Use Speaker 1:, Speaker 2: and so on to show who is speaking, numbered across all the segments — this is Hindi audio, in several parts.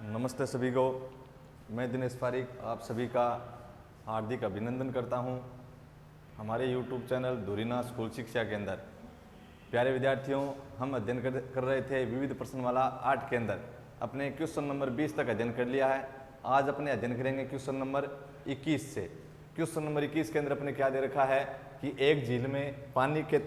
Speaker 1: नमस्ते सभी को। मैं दिनेश पारिक आप सभी का हार्दिक अभिनंदन करता हूं हमारे YouTube चैनल धुरीना स्कूल शिक्षा के अंदर। प्यारे विद्यार्थियों, हम अध्ययन कर रहे थे विविध प्रश्न वाला 8 के अंदर। अपने क्वेश्चन नंबर 20 तक अध्ययन कर लिया है। आज अपने अध्ययन करेंगे क्वेश्चन नंबर 21 से। क्वेश्चन नंबर 21 के अंदर अपने क्या दे रखा है कि एक झील में पानी के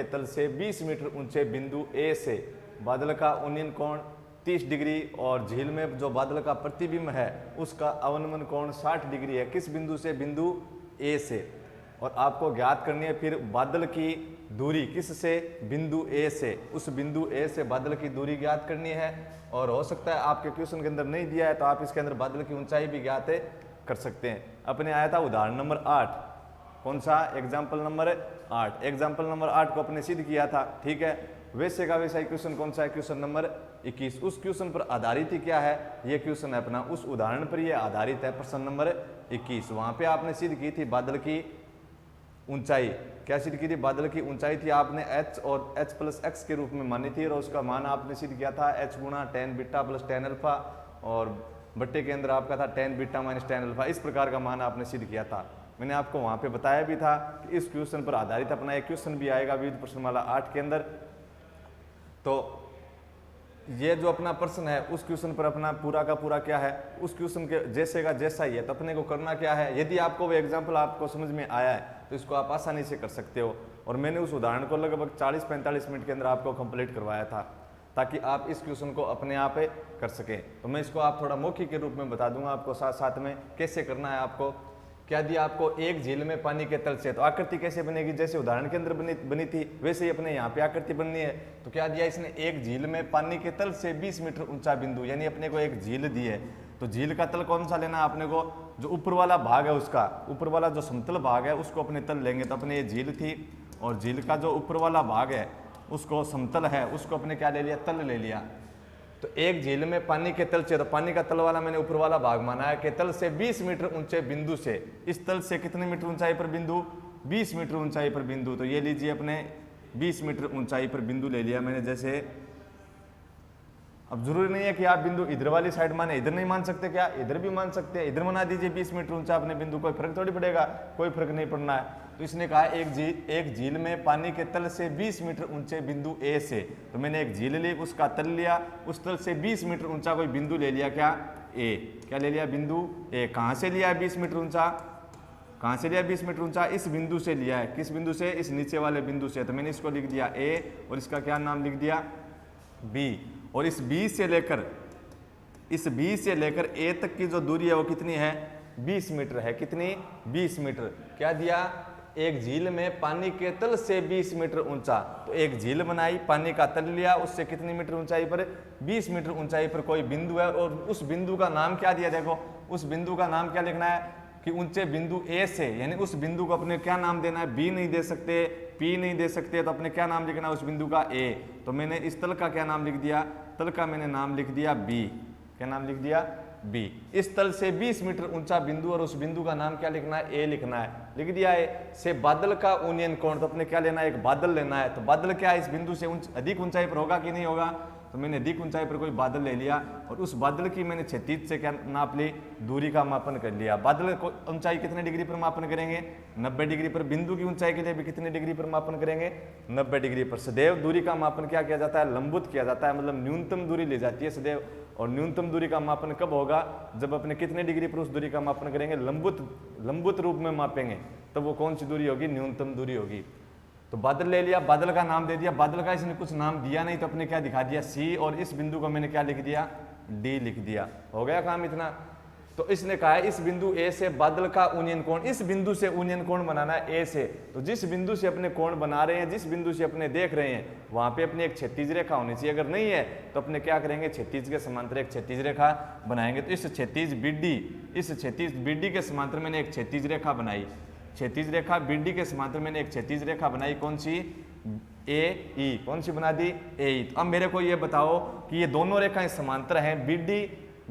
Speaker 1: तल से 20 मीटर ऊंचे बिंदु ए से बादल का उन्नयन कोण 30 डिग्री और झील में जो बादल का प्रतिबिंब है उसका अवनमन कोण 60 डिग्री है। किस बिंदु से? बिंदु ए से। और आपको ज्ञात करनी है फिर बादल की दूरी। किस से? बिंदु ए से। उस बिंदु ए से बादल की दूरी ज्ञात करनी है। और हो सकता है आपके क्वेश्चन के अंदर नहीं दिया है तो आप इसके अंदर बादल की ऊंचाई भी ज्ञात कर सकते हैं। अपने आया था उदाहरण नंबर 8। कौन सा? Example number 8। एग्जाम्पल नंबर 8 को अपने सिद्ध किया था, ठीक है। वैसे का वैसा ही क्वेश्चन कौन सा है? Question number 21। उस क्वेश्चन पर आधारित ही क्या है ये क्वेश्चन है अपना, उस उदाहरण पर ये आधारित है। प्रश्न नंबर 21 वहां पे आपने सिद्ध की थी बादल की ऊंचाई। क्या सिद्ध की थी? बादल की ऊंचाई थी आपने h और h प्लस x के रूप में मानी थी और उसका मान आपने सिद्ध किया था h गुणा tan beta plus tan alpha और बट्टे के अंदर आपका था tan beta minus tan alpha. इस प्रकार का मान आपने सिद्ध किया था। मैंने आपको वहां पे बताया भी था कि इस क्वेश्चन पर आधारित अपना एक क्वेश्चन भी आएगा विविध प्रश्नमाला 8 के अंदर। तो ये जो अपना प्रश्न है उस क्वेश्चन पर अपना पूरा का पूरा क्या है, उस क्वेश्चन के जैसे का जैसा ही है। तो अपने को करना क्या है, यदि आपको वो एग्जाम्पल आपको समझ में आया है तो इसको आप आसानी से कर सकते हो। और मैंने उस उदाहरण को लगभग 40-45 मिनट के अंदर आपको कंप्लीट करवाया था ताकि आप इस क्वेश्चन को अपने आप कर सकें। तो मैं इसको आप थोड़ा मौखिक के रूप में बता दूंगा आपको साथ साथ में कैसे करना है। आपको क्या दिया? आपको एक झील में पानी के तल से, तो आकृति कैसे बनेगी? जैसे उदाहरण के अंदर बनी थी वैसे ही अपने यहाँ पे आकृति बननी है। तो क्या दिया इसने? एक झील में पानी के तल से 20 मीटर ऊंचा बिंदु, यानी अपने को एक झील दी है। तो झील का तल कौन सा लेना है अपने को? जो ऊपर वाला भाग है उसका, ऊपर वाला जो समतल भाग है उसको अपने तल लेंगे। तो अपने ये झील थी और झील का जो ऊपर वाला भाग है उसको समतल है, उसको अपने क्या ले लिया? तल ले लिया। तो एक झील में पानी के तल से, तो पानी का तल वाला मैंने ऊपर वाला भाग माना है, के तल से 20 मीटर ऊंचे बिंदु से। इस तल से कितने मीटर ऊंचाई पर बिंदु? 20 मीटर ऊंचाई पर बिंदु। तो ये लीजिए अपने 20 मीटर ऊंचाई पर बिंदु ले लिया मैंने। जैसे अब जरूरी नहीं है कि आप बिंदु इधर वाली साइड माने, इधर नहीं मान सकते क्या? इधर भी मान सकते हैं, इधर बना दीजिए 20 मीटर ऊंचा अपने बिंदु। कोई फर्क थोड़ी पड़ेगा, कोई फर्क नहीं पड़ना है। तो इसने कहा एक झील में पानी के तल से 20 मीटर ऊंचे बिंदु ए से। तो मैंने एक झील ली, उसका तल लिया, उस तल से 20 मीटर ऊंचा कोई बिंदु ले लिया। क्या? ए। क्या ले लिया? बिंदु ए। कहाँ से लिया है 20 मीटर ऊंचा? कहाँ से लिया 20 मीटर ऊंचा? इस बिंदु से लिया है। किस बिंदु से? इस नीचे वाले बिंदु से। तो मैंने इसको लिख दिया ए और इसका क्या नाम लिख दिया? बी। और इस बी से लेकर ए तक की जो दूरी है वो कितनी है? 20 मीटर है। कितनी? 20 मीटर। क्या दिया? एक झील में पानी के तल से 20 मीटर ऊंचा। तो एक झील बनाई, पानी का तल लिया, उससे कितनी मीटर ऊंचाई पर? 20 मीटर ऊंचाई पर कोई बिंदु है और उस बिंदु का नाम क्या दिया? देखो उस बिंदु का नाम क्या लिखना है कि ऊंचे बिंदु ए से, यानी उस बिंदु को अपने क्या नाम देना है? बी नहीं दे सकते, पी नहीं दे सकते, तो अपने क्या नाम लिखना है उस बिंदु का? ए। तो मैंने इस तल का क्या नाम लिख दिया? तल का मैंने नाम लिख दिया बी। क्या नाम लिख दिया? बी। इस तल से 20 मीटर ऊंचा बिंदु और उस बिंदु का नाम क्या लिखना है? ए लिखना है। लिख दिया ए से बादल का उन्नयन कोण। तो अपने क्या लेना है? एक बादल लेना है। तो बादल क्या इस बिंदु से अधिक ऊंचाई पर होगा कि नहीं होगा? तो मैंने अधिक ऊंचाई पर कोई बादल ले लिया और उस बादल की मैंने क्षैतिज से क्या नाप ली? दूरी का मापन कर लिया। बादल को ऊंचाई कितने डिग्री पर मापन करेंगे? 90 डिग्री पर। बिंदु की ऊंचाई के लिए भी कितने डिग्री पर मापन करेंगे? 90 डिग्री पर। सदैव दूरी का मापन क्या किया जाता है? लंबुत किया जाता है, मतलब न्यूनतम दूरी ली जाती है सदैव। और न्यूनतम दूरी का मापन कब होगा? जब अपने कितने डिग्री पर उस दूरी का मापन करेंगे? लंबुत रूप में मापेंगे, तो वो कौन सी दूरी होगी? न्यूनतम दूरी होगी। तो बादल ले लिया, बादल का नाम दे दिया। बादल का इसने कुछ नाम दिया नहीं तो अपने क्या दिखा दिया? सी। और इस बिंदु को मैंने क्या लिख दिया? डी लिख दिया। हो गया काम इतना। तो इसने कहा है इस बिंदु ए से बादल का उन्नयन कोण, इस बिंदु से उन्नयन कोण बनाना है ए से। तो जिस बिंदु से अपने कोण बना रहे हैं, जिस बिंदु से अपने देख रहे हैं, वहां पे अपनी एक क्षैतिज रेखा होनी चाहिए। अगर नहीं है तो अपने क्या करेंगे? क्षैतिज के समांतर एक क्षैतिज रेखा बनाएंगे। तो इस क्षैतिज बीडी के समांतर मैंने एक क्षैतिज रेखा बनाई। क्षैतिज रेखा बीडी के समांतर मैंने एक क्षैतिज रेखा बनाई। कौन सी? ए ई। कौन सी बना दी? ए ई। तो अब मेरे को ये बताओ कि ये दोनों रेखाएं समांतर हैं।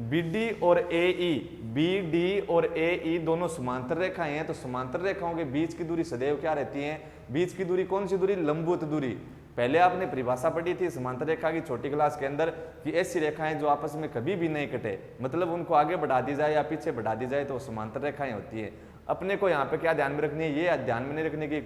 Speaker 1: बीडी और ए ई, बीडी और ए ई दोनों समांतर रेखाएं हैं। तो समांतर रेखाओं के बीच की दूरी सदैव क्या रहती है? बीच की दूरी कौन सी दूरी? लंबवत दूरी। पहले आपने परिभाषा पढ़ी थी समांतर रेखा की छोटी क्लास के अंदर कि ऐसी रेखाएं जो आपस में कभी भी नहीं कटे, मतलब उनको आगे बढ़ा दी जाए या पीछे बढ़ा दी जाए तो समांतर रेखाएं होती है। अपने को यहाँ पे क्या ध्यान में रखनी है, ये ध्यान में नहीं रखने की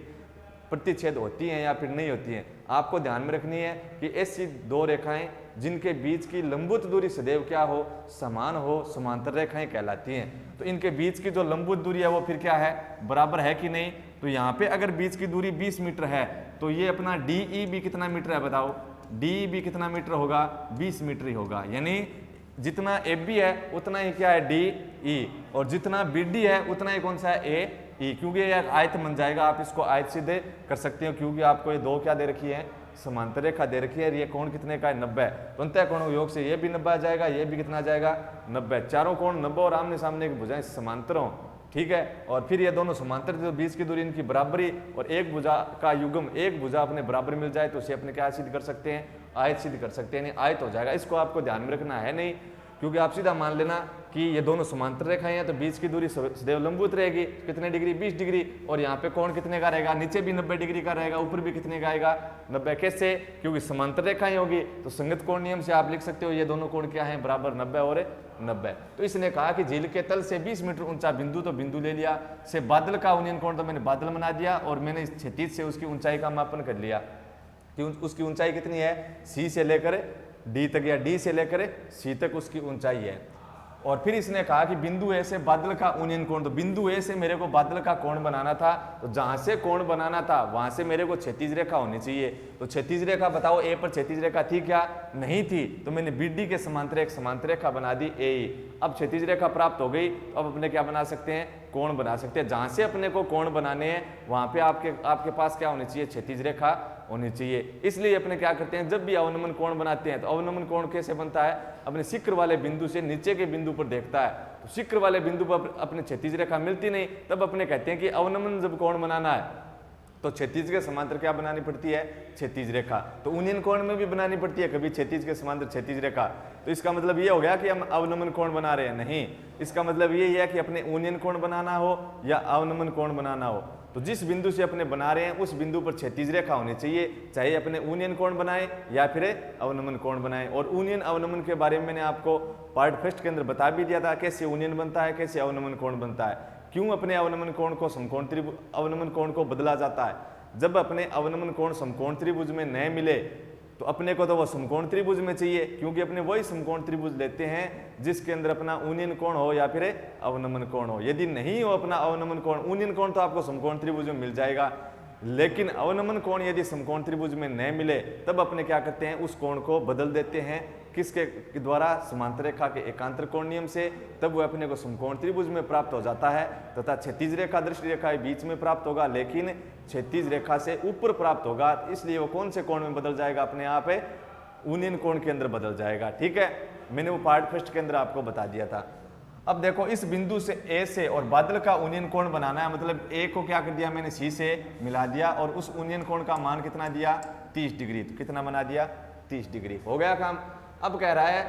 Speaker 1: प्रतिच्छेद होती हैं या फिर नहीं होती हैं। आपको ध्यान में रखनी है कि ऐसी दो रेखाएं जिनके बीच की लंबवत दूरी सदैव क्या हो, समान हो, समांतर रेखाएं कहलाती हैं। तो इनके बीच की जो लंबवत दूरी है वो फिर क्या है, बराबर है कि नहीं। तो यहाँ पे अगर बीच की दूरी 20 मीटर है तो ये अपना डी भी कितना मीटर है बताओ, डी भी कितना मीटर होगा, 20 मीटर ही होगा। यानी जितना ए बी है उतना ही क्या है डी ई, और जितना बी डी है उतना ही कौन सा है ए ई, क्योंकि ये आयत बन जाएगा। आप इसको आयत सीधे कर सकते हो क्योंकि आपको ये दो क्या दे रखी है, समांतर रेखा दे रखी है। ये कोण कितने का है, 90। तो अंतः कोण योग से ये भी 90 आ जाएगा, ये भी कितना आ जाएगा, 90। चारों कोण 90 और आमने सामने की भुजाएं समांतर हों, ठीक है। और फिर ये दोनों समांतर, जो बीच की दूरी इनकी बराबरी और एक भुजा का युग्म, एक भुजा अपने बराबर मिल जाए तो उसे अपने क्या सिद्ध कर सकते हैं, आयत सिद्ध कर सकते हैं, यानी आयत हो जाएगा। इसको आपको ध्यान में रखना है नहीं, क्योंकि आप सीधा मान लेना कि ये दोनों समांतर रेखाएं हैं तो बीच की दूरी सदैव लंबवत रहेगी, कितने डिग्री, 20 डिग्री। और यहाँ पे कोण कितने का रहेगा, नीचे भी 90 डिग्री का रहेगा, ऊपर भी कितने का आएगा, 90। कैसे, क्योंकि समांतर रेखाएं होगी तो संगत कोण नियम से आप लिख सकते हो ये दोनों कोण क्या है, बराबर 90 और 90। तो इसने कहा कि झील के तल से 20 मीटर ऊंचा बिंदु, तो बिंदु ले लिया, से बादल का उन्नयन कोण, तो मैंने बादल बना दिया और मैंने क्षैतिज से उसकी ऊंचाई का मापन कर लिया कि उसकी ऊंचाई कितनी है, सी से लेकर डी तक या डी से लेकर सी तक उसकी ऊंचाई है। और फिर इसने कहा कि बिंदु ए से बादल का उन्नयन कोण, तो बिंदु ए से मेरे को बादल का कोण बनाना था, तो जहां से कोण बनाना था वहां से मेरे को क्षैतिज रेखा होनी चाहिए। तो क्षैतिज रेखा बताओ, ए पर क्षैतिज रेखा थी क्या, नहीं थी, तो मैंने बीडी के समांतर एक समांतर रेखा बना दी ए। अब क्षैतिज रेखा प्राप्त हो गई, तो अब अपने क्या बना सकते हैं, कोण बना सकते हैं। जहां से अपने को कोण बनाने हैं वहां पे आपके पास क्या होनी चाहिए, क्षैतिज रेखा होनी चाहिए। इसलिए अपने क्या करते हैं, जब भी अवनमन कोण बनाते हैं तो अवनमन कोण कैसे बनता है, अपने शिखर वाले बिंदु से नीचे के बिंदु पर देखता है। तो शिखर वाले बिंदु पर अपने क्षैतिज रेखा मिलती नहीं, तब अपने कहते हैं कि अवनमन जब कोण बनाना है तो क्षैतिज के समांतर क्या बनानी पड़ती है, क्षैतिज रेखा। तो उन्नयन कोण में भी बनानी पड़ती है कभी क्षैतिज के समांतर क्षैतिज रेखा। तो इसका मतलब ये हो गया कि हम अवनमन कोण बना रहे हैं, नहीं, इसका मतलब ये है कि अपने उन्नयन कोण बनाना हो या अवनमन कोण बनाना हो, तो जिस बिंदु से अपने बना रहे हैं उस बिंदु पर क्षैतिज रेखा होनी चाहिए, चाहे अपने उन्नयन कोण बनाए या फिर अवनमन कोण बनाए। और उन्नयन अवनमन के बारे में मैंने आपको पार्ट फर्स्ट के अंदर बता भी दिया था, कैसे उन्नयन बनता है, कैसे अवनमन कोण बनता है, क्यों अपने अवनमन कोण को समकोण त्रिभुज, अवनमन कोण को बदला जाता है। जब अपने अवनमन कोण समकोण त्रिभुज में न मिले तो अपने को तो वो समकोण त्रिभुज में चाहिए, क्योंकि अपने वही समकोण त्रिभुज लेते हैं जिसके अंदर अपना उन्नयन कोण हो या फिर अवनमन कोण हो। यदि नहीं हो अपना अवनमन कोण, उन्नयन कोण तो आपको समकोण त्रिभुज में मिल जाएगा, लेकिन अवनमन कोण यदि समकोण त्रिभुज में न मिले तब अपने क्या करते हैं, उस कोण को बदल देते हैं, किसके द्वारा, समांतर रेखा के एकांतर कोण नियम से। तब वो अपने को समकोण त्रिभुज में प्राप्त हो जाता है तथा क्षैतिज रेखा दृष्टि रेखा के बीच में प्राप्त होगा, लेकिन क्षैतिज रेखा से ऊपर प्राप्त होगा। इसलिए वो कौन से कोण में बदल जाएगा, अपने आप उन्नयन कोण के अंदर बदल जाएगा, ठीक है। मैंने वो पार्ट फर्स्ट के अंदर आपको बता दिया था। अब देखो, इस बिंदु से ए से और बादल का उन्नयन कोण बनाना है, मतलब ए को क्या कर दिया मैंने, सी से मिला दिया और उस उन्नयन कोण का मान कितना दिया, 30 डिग्री। तो कितना बना दिया, 30 डिग्री, हो गया काम। अब कह रहा है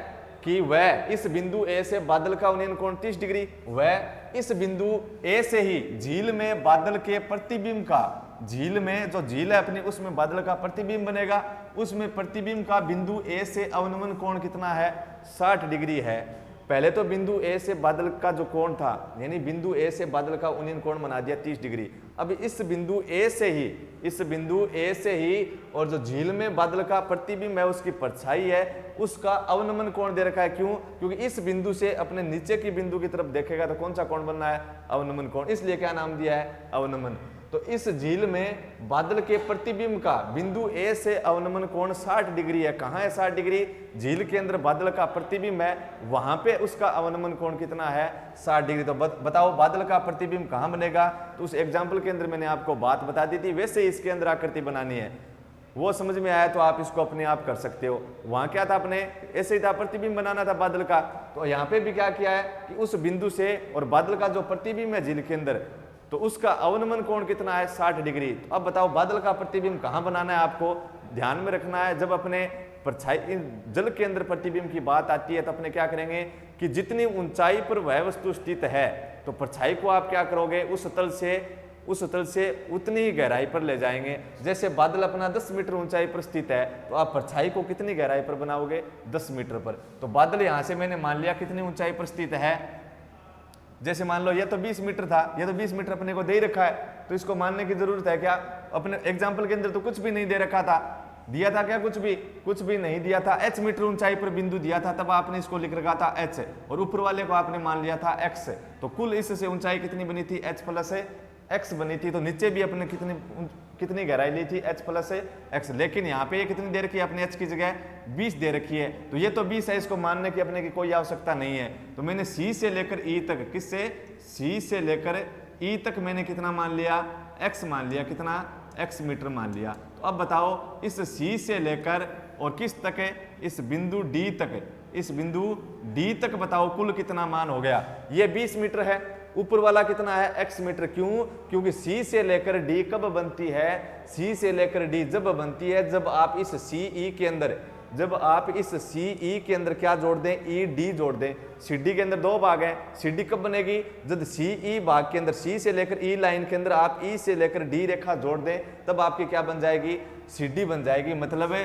Speaker 1: कि वह इस बिंदु ए से बादल का उन्नयन कोण 30 डिग्री, वह इस बिंदु ए से ही झील में बादल के प्रतिबिंब का, झील में जो झील है अपनी उसमें बादल का प्रतिबिंब बनेगा, उसमें प्रतिबिंब का बिंदु ए से अवनमन कोण कितना है, 60 डिग्री है। पहले तो बिंदु ए से बादल का जो कोण था, यानी बिंदु ए से बादल का उन्नयन कोण बना दिया 30 डिग्री। अब इस बिंदु ए से ही, इस बिंदु ए से ही और जो झील में बादल का प्रतिबिंब है उसकी परछाई है, उसका अवनमन कोण दे रखा है। क्यों, क्योंकि इस बिंदु से अपने नीचे की बिंदु की तरफ देखेगा तो कौन सा कोण बनना है, अवनमन कोण, इसलिए क्या नाम दिया है, अवनमन। तो इस झील में बादल के प्रतिबिंब का बिंदु ए से अवनमन कोण 60 डिग्री है। कहाँ है 60 डिग्री, झील के अंदर बादल का प्रतिबिंब है, वहां पे उसका अवनमन कोण कितना है, 60 डिग्री। तो बताओ बादल का प्रतिबिंब कहाँ बनेगा, तो उस एग्जाम्पल के अंदर मैंने आपको बात बता दी थी, वैसे ही इसके अंदर आकृति बनानी है। वो समझ में आया तो आप इसको अपने आप कर सकते हो। वहां क्या था, अपने ऐसे ही था, प्रतिबिंब बनाना था बादल का, तो यहाँ पे भी क्या किया है कि उस बिंदु से और बादल का जो प्रतिबिंब है झील के अंदर, तो उसका अवनमन कोण कितना है, 60 डिग्री। तो अब बताओ बादल का प्रतिबिंब कहाँ बनाना है, आपको ध्यान में रखना है। जब अपने परछाई जल के अंदर प्रतिबिंब की बात आती है तो अपने क्या करेंगे कि जितनी ऊंचाई पर वह वस्तु स्थित है तो परछाई को आप क्या करोगे, उस तल से उस तल से उतनी ही गहराई पर ले जाएंगे। जैसे बादल अपना 10 मीटर ऊंचाई पर स्थित है, तो आप परछाई को कितनी गहराई पर बनाओगे? 10 मीटर पर। तो बादल यहां से मैंने मान लिया कितनी ऊंचाई पर स्थित है। जैसे मान लो ये तो 20 मीटर था, ये तो 20 मीटर अपने को दे ही रखा है, तो इसको मानने की जरूरत है क्या? अपने एग्जाम्पल के अंदर तो कुछ भी नहीं दे रखा था, दिया था क्या? कुछ भी नहीं दिया था। h मीटर ऊंचाई पर बिंदु दिया था, तब आपने इसको लिख रखा था h, और ऊपर वाले को आपने मान लिया था x। तो कुल इससे ऊंचाई कितनी बनी थी? h प्लस x बनी थी। तो नीचे भी अपने कितनी गहराई ली थी? h plus x। लेकिन यहाँ पे ये कितनी दे रखी है? अपने h की जगह 20 दे रखी है, तो ये तो 20 है, इसको मानने की अपने की कोई आवश्यकता नहीं है। तो मैंने c से लेकर e तक, किससे? c से लेकर e तक मैंने कितना मान लिया? x मान लिया। कितना? x मीटर मान लिया। तो अब बताओ इस c से लेकर और किस तक है? इस बिंदु d तक, इस बिंदु d तक बताओ कुल कितना मान हो गया? ये 20 मीटर है, ऊपर वाला कितना है? x metre. क्यों? क्योंकि c से लेकर d कब बनती है? c से लेकर d जब बनती है जब आप इस ce के अंदर, जब आप इस ce के अंदर क्या जोड़ दें? ed जोड़ दें। cd के अंदर 2 भाग हैं, cd कब बनेगी? जब ce भाग के अंदर c से लेकर e लाइन के अंदर आप e से लेकर d रेखा जोड़ दें, तब आपकी क्या बन जाएगी? cd बन जाएगी। मतलब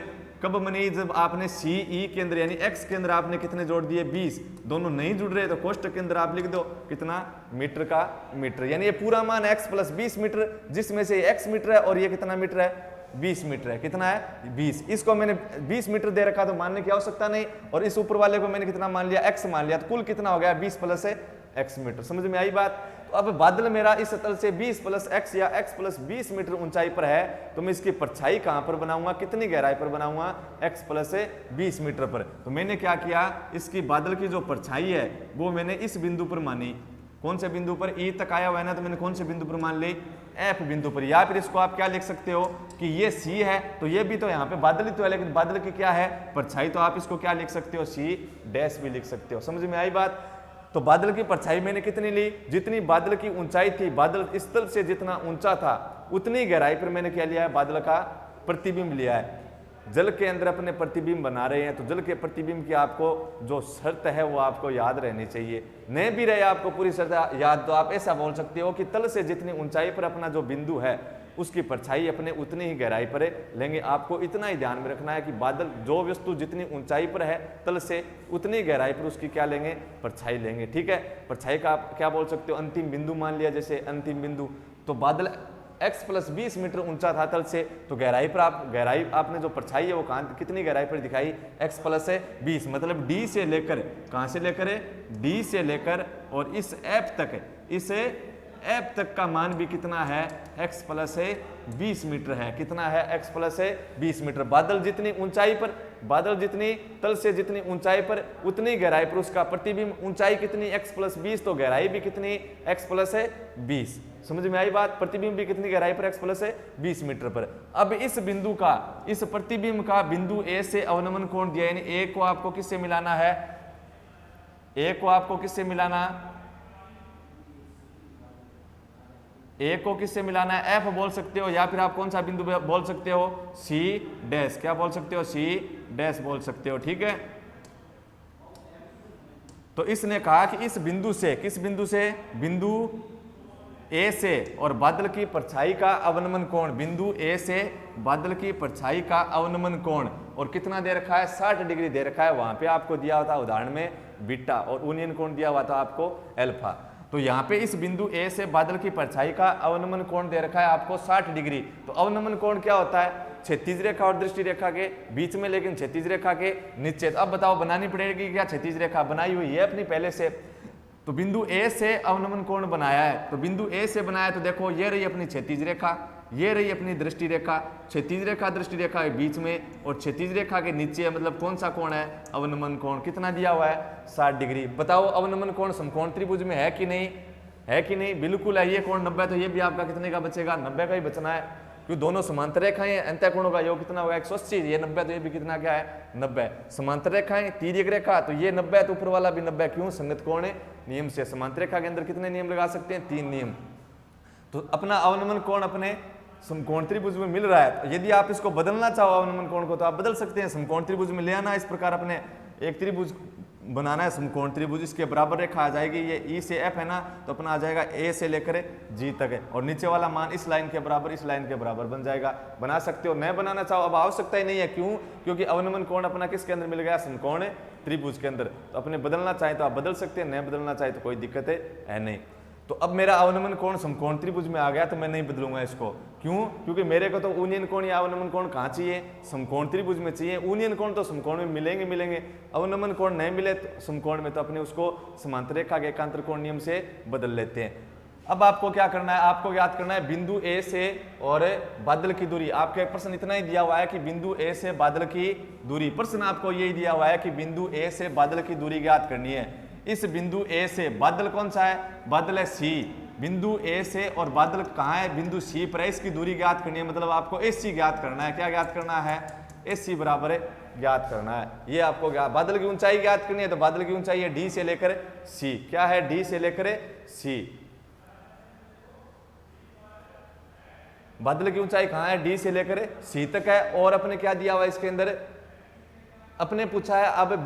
Speaker 1: कब बनेगी? जब आपने ce के अंदर यानी x के अंदर आपने कितने जोड़ दिए? 20। दोनों नहीं जुड़ रहे तो कोष्टक के अंदर आप लिख दो कितना? मीटर का मीटर। यानी ये पूरा मान x प्लस 20 मीटर, जिसमें से x मीटर है और ये कितना मीटर है? 20 मीटर है। कितना है? 20। इसको मैंने 20 मीटर दे रखा तो मानने की आवश्यकता नहीं, और इस ऊपर वाले को मैंने कितना मान लिया? x मान लिया। तो कुल कितना हो गया? 20 प्लस x मीटर। समझ में आई बात? तो अब बादल मेरा इस तल से 20 प्लस x या x प्लस 20 मीटर ऊंचाई पर है, तो मैं इसकी परछाई कहां पर बनाऊंगा? कितनी गहराई पर बनाऊंगा? x प्लस 20 मीटर पर। तो मैंने क्या किया? इसकी बादल की जो परछाई है वो मैंने इस बिंदु पर मानी। कौन से बिंदु पर? e तक आया हुआ है ना, तो मैंने कौन से बिंदु पर मान ली? f बिंदु पर। या फिर इसको आप क्या लिख सकते हो कि ये c है, तो ये भी तो यहाँ पे बादल ही तो है, लेकिन बादल की क्या है? परछाई। तो आप इसको क्या लिख सकते हो? c डैश भी लिख सकते हो। समझ में आई बात? तो बादल की परछाई मैंने कितनी ली? जितनी बादल की ऊंचाई थी, बादल इस तल से जितना ऊंचा था उतनी गहराई पर मैंने क्या लिया है? बादल का प्रतिबिंब लिया है। जल के अंदर अपने प्रतिबिंब बना रहे हैं, तो जल के प्रतिबिंब की आपको जो शर्त है वो आपको याद रहनी चाहिए। नहीं भी रहे आपको पूरी शर्त याद, तो आप ऐसा बोल सकते हो कि तल से जितनी ऊंचाई पर अपना जो बिंदु है उसकी परछाई अपने उतनी ही गहराई पर लेंगे। आपको इतना ही ध्यान में रखना है कि बादल जो वस्तु जितनी ऊंचाई पर है तल से उतनी गहराई पर उसकी क्या लेंगे? परछाई लेंगे। ठीक है, परछाई का आप क्या बोल सकते हो? अंतिम बिंदु मान लिया। जैसे अंतिम बिंदु, तो बादल x प्लस 20 मीटर ऊंचा था तल से, तो गहराई पर गहराई आपने जो परछाई है वो कहाँ कितनी गहराई पर दिखाई? x plus 20। मतलब d से लेकर, कहाँ से लेकर? d से लेकर और इस f तक, इस f तक का मान भी कितना है? x प्लस 20 मीटर है। कितना है? x plus 20 metre. बादल जितनी ऊंचाई पर, बादल जितनी तल से जितनी ऊंचाई पर उतनी गहराई पर उसका प्रतिबिंब। ऊंचाई कितनी? x प्लस 20, तो गहराई भी कितनी? x plus 20। समझ में आई बात? प्रतिबिंब भी कितनी गहराई पर? x प्लस 20 मीटर पर। अब इस बिंदु का, इस प्रतिबिंब का बिंदु a से अवनमन कोण दिया, यानी a को आपको किससे मिलाना है? a को आपको किससे मिलाना? a को किससे मिलाना है? f बोल सकते हो, या फिर आप कौन सा बिंदु बोल सकते हो? c dash. क्या बोल सकते हो? c डैश बोल सकते हो। ठीक है, तो इसने कहा कि इस बिंदु से, किस बिंदु से? बिंदु a से और बादल की परछाई का अवनमन कोण, बिंदु a से बादल की परछाई का अवनमन कोण, और कितना दे रखा है? 60 डिग्री दे रखा है। वहां पे आपको दिया हुआ था उदाहरण में बीटा, और यूनियन कोण दिया हुआ था आपको अल्फा। तो यहाँ पे इस बिंदु a से बादल की परछाई का अवनमन कोण दे रखा है आपको 60 डिग्री। तो अवनमन कोण क्या होता है? क्षैतिज रेखा और दृष्टि रेखा के बीच में, लेकिन क्षैतिज रेखा के नीचे। तो अब बताओ बनानी पड़ेगी क्या? क्षैतिज रेखा बनाई हुई है अपनी पहले से। तो बिंदु a से अवनमन कोण बनाया है, तो बिंदु a से बनाया, तो देखो ये रही अपनी क्षैतिज रेखा, ये रही अपनी दृष्टि रेखा। क्षैतिज रेखा दृष्टि रेखा के बीच में, और क्षैतिज रेखा के नीचे मतलब कौन सा कोण है? अवनमन कोण। कितना दिया हुआ है? 60 डिग्री। बताओ अवनमन कोण समकोण त्रिभुज में है कि नहीं? है कि नहीं? बिल्कुल है। ये कोण 90, तो ये भी आपका कितने का बचेगा? 90 का ही बचना है, क्योंकि दोनों समांतर रेखाएं हैं। अंतःकोणों का योग कितना होगा? 180। ये 90, तो ये भी कितना क्या है? 90। समांतर रेखाएं, तिर्यक रेखा, तो ये 90 है, तो ऊपर वाला भी 90। क्यों? संगत कोण नियम से। समांतर रेखा के अंदर कितने नियम लगा सकते हैं? 3 नियम। तो अपना अवनमन कोण अपने समकोण त्रिभुज में मिल रहा है। यदि आप इसको बदलना चाहो अवनमन कोण को, तो आप बदल सकते हैं। समकोण त्रिभुज में ले आना इस प्रकार अपने एक त्रिभुज बनाना है समकोण त्रिभुज, इसके बराबर रेखा आ जाएगी, ये ई से एफ है ना, तो अपना आ जाएगा ए से लेकर जी तक है, और नीचे वाला मान इस लाइन के बराबर, इस लाइन के बराबर बन जाएगा। बना सकते हो, नहीं बनाना चाहो अब आवश्यकता ही नहीं है। क्यों? क्योंकि अवनमन कोण अपना किसके अंदर मिल गया? समकोण त्रिभुज के अंदर। तो अपने बदलना चाहे तो आप बदल सकते हैं, नहीं बदलना चाहे तो कोई दिक्कत है नहीं। तो अब मेरा अवनमन कोण समकोण त्रिभुज में आ गया, तो मैं नहीं बदलूंगा इसको। क्यों? क्योंकि मेरे को तो ऊनियन कोण या अवनमन कोण कहाँ चाहिए? समकोण त्रिभुज में चाहिए। ऊनियन कोण तो समकोण में मिलेंगे, अवनमन कोण नहीं मिले तो समकोण में, तो अपने उसको समांतर रेखा के एकांतर कोण नियम से बदल लेते हैं। अब आपको क्या करना है? आपको याद करना है बिंदु ए से और बादल की दूरी। आपके प्रश्न इतना ही दिया हुआ है कि बिंदु ए से बादल की दूरी, प्रश्न आपको यही दिया हुआ है कि बिंदु ए से बादल की दूरी ज्ञात करनी है। इस बिंदु ए से बादल कौन सा है? बादल है सी। बिंदु ए से और बादल कहाँ है? बिंदु सी पर है। इसकी दूरी ज्ञात करनी है, मतलब आपको एसी ज्ञात करना है। क्या ज्ञात करना है? एसी बराबर ज्ञात करना है। ये आपको बादल की ऊंचाई ज्ञात करनी है, तो बादल की ऊंचाई है डी से लेकर सी। क्या है? डी से लेकर सी। बादल की ऊंचाई कहाँ है? डी से लेकर सी तक है। और अपने क्या दिया हुआ है इसके अंदर? अपने पूछा है अब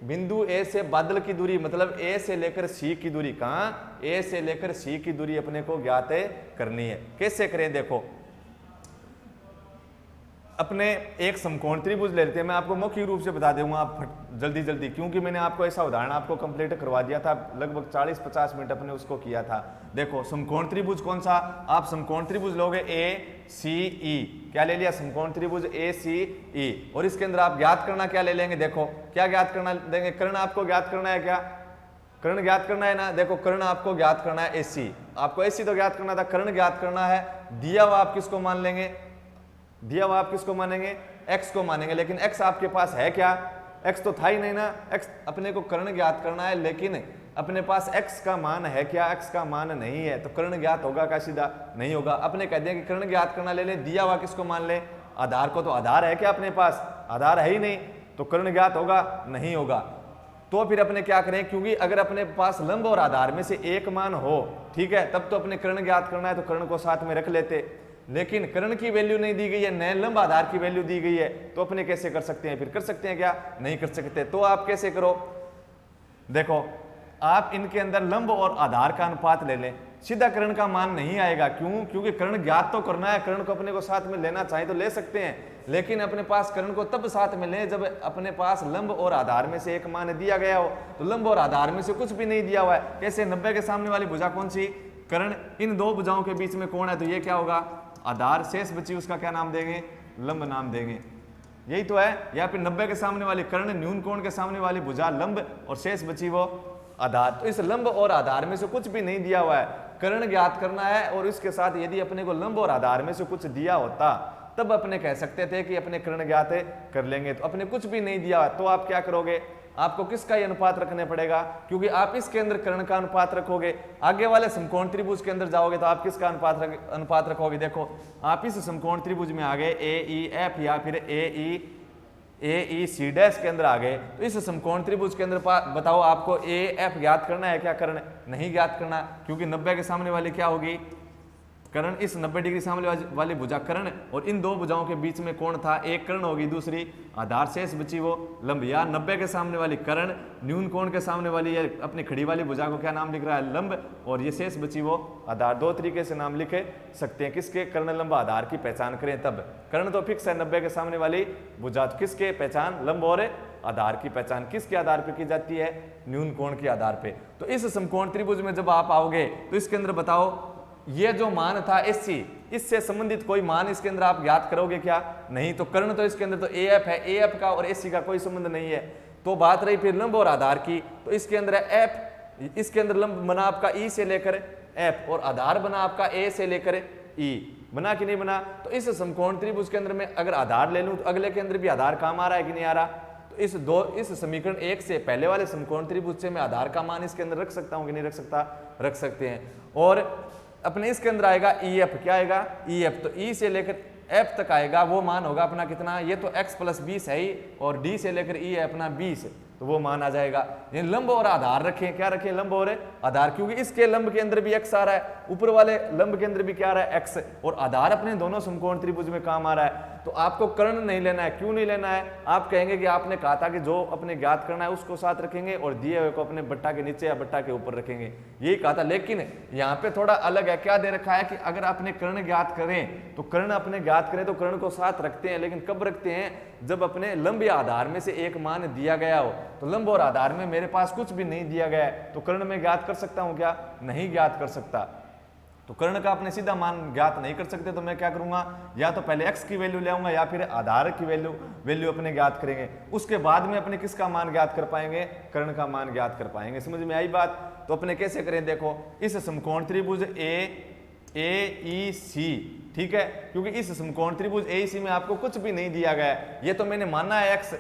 Speaker 1: बिंदु ए से बादल की दूरी, मतलब ए से लेकर सी की दूरी। कहाँ? ए से लेकर सी की दूरी अपने को ज्ञात करनी है। कैसे करें? देखो, अपने एक समकोण त्रिभुज ले लेते हैं। मैं आपको मौखिक रूप से बता दूंगा आप जल्दी, क्योंकि मैंने आपको ऐसा उदाहरण आपको कंप्लीट करवा दिया था, लगभग 40-50 मिनट अपने उसको किया था। देखो, समकोण त्रिभुज कौन सा? आप समकोण त्रिभुज लोगे ए सी ई। क्या ले लिया? समकोण त्रिभुज ए सी ई। और इसके अंदर आप ज्ञात करना क्या ले लेंगे? देखो, क्या ज्ञात करना देंगे? कर्ण आपको ज्ञात करना है। क्या कर्ण ज्ञात करना है ना? देखो, कर्ण आपको ज्ञात करना है एसी। आपको एसी तो ज्ञात करना था, कर्ण ज्ञात करना है। दिया हुआ आप किसको मान लेंगे? दिया हुआ आप किसको मानेंगे? x को मानेंगे। लेकिन x आपके पास है क्या? x तो था ही नहीं ना। x अपने को कर्ण ज्ञात करना है, लेकिन अपने पास x का मान है क्या? x का मान नहीं है, तो कर्ण ज्ञात होगा क्या? सीधा नहीं होगा। अपने कह दें कि कर्ण ज्ञात करना ले ले। दिया हुआ किसको मान ले? आधार को। तो आधार है क्या अपने पास? आधार है ही नहीं, तो कर्ण ज्ञात होगा? नहीं होगा। तो फिर अपने क्या करें? क्योंकि अगर अपने पास लंब और आधार में से एक मान हो, ठीक है, तब तो अपने कर्ण ज्ञात करना है, तो कर्ण को साथ में रख लेते। लेकिन कर्ण की वैल्यू नहीं दी गई है, नए लंब आधार की वैल्यू दी गई है, तो अपने कैसे कर सकते हैं? फिर कर सकते हैं क्या? नहीं कर सकते। तो आप कैसे करो? देखो, आप इनके अंदर लंब और आधार का अनुपात ले लें। सीधा कर्ण का मान नहीं आएगा। क्यों? क्योंकि कर्ण ज्ञात तो करना है। कर्ण को अपने को साथ में लेना चाहे तो ले सकते हैं, लेकिन अपने पास कर्ण को तब साथ में लें जब अपने पास लंब और आधार में से एक मान दिया गया हो। तो लंब और आधार में से कुछ भी नहीं दिया हुआ है। कैसे? 90 के सामने वाली भुजा कौन सी? कर्ण। इन दो भुजाओं के बीच में कोण है, तो ये क्या होगा? आधार। शेष बची उसका क्या नाम देंगे? लंब नाम देंगे। यही तो है। या फिर 90 के सामने वाली कर्ण, न्यून कोण के सामने वाली भुजा लंब, और शेष बची वो आधार। तो इस लंब और आधार में से कुछ भी नहीं दिया हुआ है, कर्ण ज्ञात करना है। और इसके साथ यदि अपने को लंब और आधार में से कुछ दिया होता, तब अपने कह सकते थे कि अपने कर्ण ज्ञात कर लेंगे। तो अपने कुछ भी नहीं दिया, तो आप क्या करोगे? आपको किसका ही अनुपात रखने पड़ेगा? क्योंकि आप इसके अंदर कर्ण का अनुपात रखोगे, आगे वाले समकोण त्रिभुज के अंदर जाओगे तो आप किसका अनुपात रखोगे? देखो, आप इस समकोण त्रिभुज में आ गए ए ई एफ, या फिर ए ई सी डैश के अंदर आ गए। तो इस समकोण त्रिभुज के अंदर बताओ, आपको ए एफ ज्ञात करना है क्या? कर्ण नहीं ज्ञात करना, क्योंकि 90 के सामने वाली क्या होगी? कर्ण। इस 90 डिग्री सामने वाली भुजा कर्ण, और इन दो भुजाओं के बीच में कोण था, एक कर्ण होगी, दूसरी आधार। शेष बची वो लंब। या 90 के सामने वाली कर्ण, न्यून कोण के सामने वाली ये अपनी खड़ी वाली भुजा को क्या नाम लिख रहा है? लंब। और ये शेष बची वो आधार। दो तरीके से नाम लिखे सकते हैं। किसके? कर्ण लंब आधार की पहचान करें तब। कर्ण तो फिक्स है 90 के सामने वाली भुजा। किसके पहचान? लंब और आधार की पहचान किसके आधार पर की जाती है? न्यून कोण के आधार पर। तो इस समकोण त्रिभुज में जब आप आओगे तो इसके अंदर बताओ, ये जो मान था एसी, इससे संबंधित कोई मान इसके अंदर आप ज्ञात करोगे क्या? नहीं। तो कर्ण तो इसके अंदर तो ए एफ है, ए एफ का और एसी का कोई संबंध नहीं है। तो बात रही फिर लंब और आधार की, तो इसके अंदर है एफ। इसके अंदर लंब बना आपका ई से लेकर एफ, और आधार बना आपका ए से लेकर ई। बना कि नहीं बना? तो इस समकोण त्रिभुज के अंदर मैं अगर आधार ले लूं तो अगले के अंदर भी आधार काम आ रहा है कि नहीं आ रहा? तो इस समीकरण 1 से पहले वाले समकोण त्रिभुज से मैं आधार का मान इसके अंदर रख सकता हूं कि नहीं रख सकता? रख सकते हैं। और अपने इसके अंदर आएगा ई एफ। क्या आएगा? E F. तो ई से लेकर एफ तक आएगा, वो मान होगा अपना कितना? ये तो x + 20 है ही, और डी से लेकर ई है अपना 20। तो वो मान आ जाएगा। ये लंब और आधार रखें, क्या रखें, लंब और आधार, क्योंकि इसके लंब के अंदर भी x आ रहा है, ऊपर वाले लंब के अंदर भी क्या आ रहा है, x, और आधार अपने दोनों समकोण त्रिभुज में काम आ रहा है। तो आपको कर्ण नहीं लेना है, क्यों नहीं लेना है, आप कहेंगे कि आपने कहा था कि जो अपने ज्ञात करना है उसको साथ रखेंगे और दिए हुए को अपने बट्टा के नीचे या बट्टा के ऊपर रखेंगे, यही कहा था। लेकिन यहाँ पे थोड़ा अलग है, क्या दे रखा है कि अगर आपने कर्ण ज्ञात करें तो कर्ण अपने ज्ञात करें तो कर्ण को साथ रखते हैं, लेकिन कब रखते हैं, जब अपने लंब या आधार में से एक मान दिया गया हो। तो लंब और आधार में मेरे पास कुछ भी नहीं दिया गया है, तो कर्ण में ज्ञात कर सकता हूं क्या, नहीं ज्ञात कर सकता। तो कर्ण का अपने सीधा मान ज्ञात नहीं कर सकते, तो मैं क्या करूंगा, या तो पहले x की वैल्यू ले आऊंगा या फिर आधार की वैल्यू अपने ज्ञात करेंगे, उसके बाद में अपने किसका मान ज्ञात कर पाएंगे, कर्ण का मान ज्ञात कर पाएंगे। समझ में आई बात। तो अपने कैसे करें, देखो इस समकोण त्रिभुज AEC, ठीक है, क्योंकि इस समकोण त्रिभुज AEC में आपको कुछ भी नहीं दिया गया है, ये तो मैंने माना है x।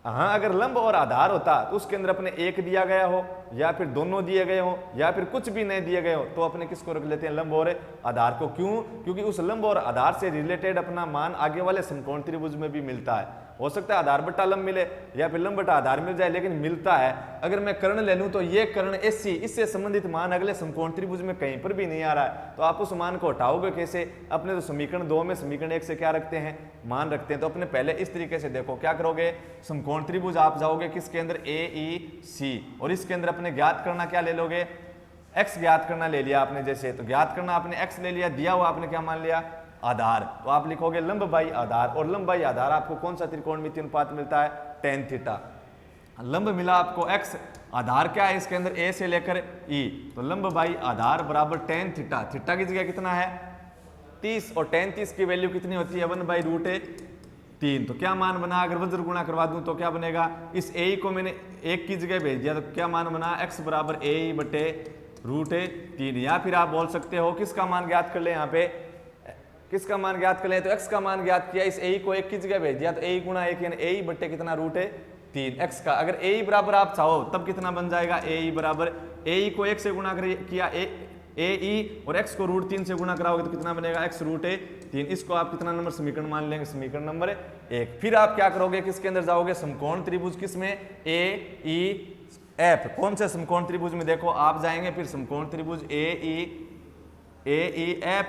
Speaker 1: हाँ, अगर लंब और आधार होता तो उसके अंदर अपने एक दिया गया हो या फिर दोनों दिए गए हो या फिर कुछ भी नहीं दिए गए हो, तो अपने किसको रख लेते हैं, लंब और आधार को। क्यों, क्योंकि उस लंब और आधार से रिलेटेड अपना मान आगे वाले समकोण त्रिभुज में भी मिलता है। हो सकता है आधार बट्टा लंब मिले या फिर लंब बट्टा आधार मिल जाए, लेकिन मिलता है। अगर मैं कर्ण ले लूं तो ये कर्ण AC, इससे संबंधित मान अगले समकोण त्रिभुज में कहीं पर भी नहीं आ रहा है, तो आप उस मान को हटाओगे कैसे। अपने तो समीकरण 2 में समीकरण 1 से क्या रखते हैं, मान रखते हैं। तो अपने पहले इस तरीके से देखो, क्या करोगे, समकोण त्रिभुज आप जाओगे किसके अंदर, AEC, और इसके अंदर अपने ज्ञात करना क्या ले लोगे, x ज्ञात करना ले लिया आपने। जैसे तो ज्ञात करना आपने x ले लिया, दिया हुआ आपने क्या मान लिया, आधार, तो आप लिखोगे लंब बाई आधार, और लंब बाई आधार आपको कौन सा त्रिकोणमितीय अनुपात मिलता है, tan थीटा। लंब मिला आपको x, आधार क्या है इसके अंदर, a से लेकर e, तो लंब बाई आधार बराबर tan थीटा। थीटा की जगह कितना है, 30, और tan 30 की वैल्यू कितनी होती है, 1/√3। तो क्या मान बना, अगर वज्र गुणा करवा दूं तो क्या बनेगा, इस a को मैंने 1 की जगह भेज दिया, तो क्या मान बना, x बराबर a/√3। या फिर आप बोल सकते हो किसका मान ज्ञात कर ले, यहाँ पे किसका मान ज्ञात कर ले, तो x का मान ज्ञात किया, इस a को 1 की जगह भेज दिया, तो a गुणा 1 यानी a बट्टे कितना, √3 x का। अगर a बराबर आप चाहो तब कितना बन जाएगा, a बराबर a को 1 से गुणा किया a और x को √3 से गुणा कराओगे तो कितना बनेगा, x √3। इसको आप कितना नंबर समीकरण मान लेंगे, समीकरण नंबर 1। फिर आप क्या करोगे, किसके अंदर जाओगे, समकोण त्रिभुज किसमें, AEF। कौन से समकोण त्रिभुज में, देखो आप जाएंगे फिर समकोण त्रिभुज AEF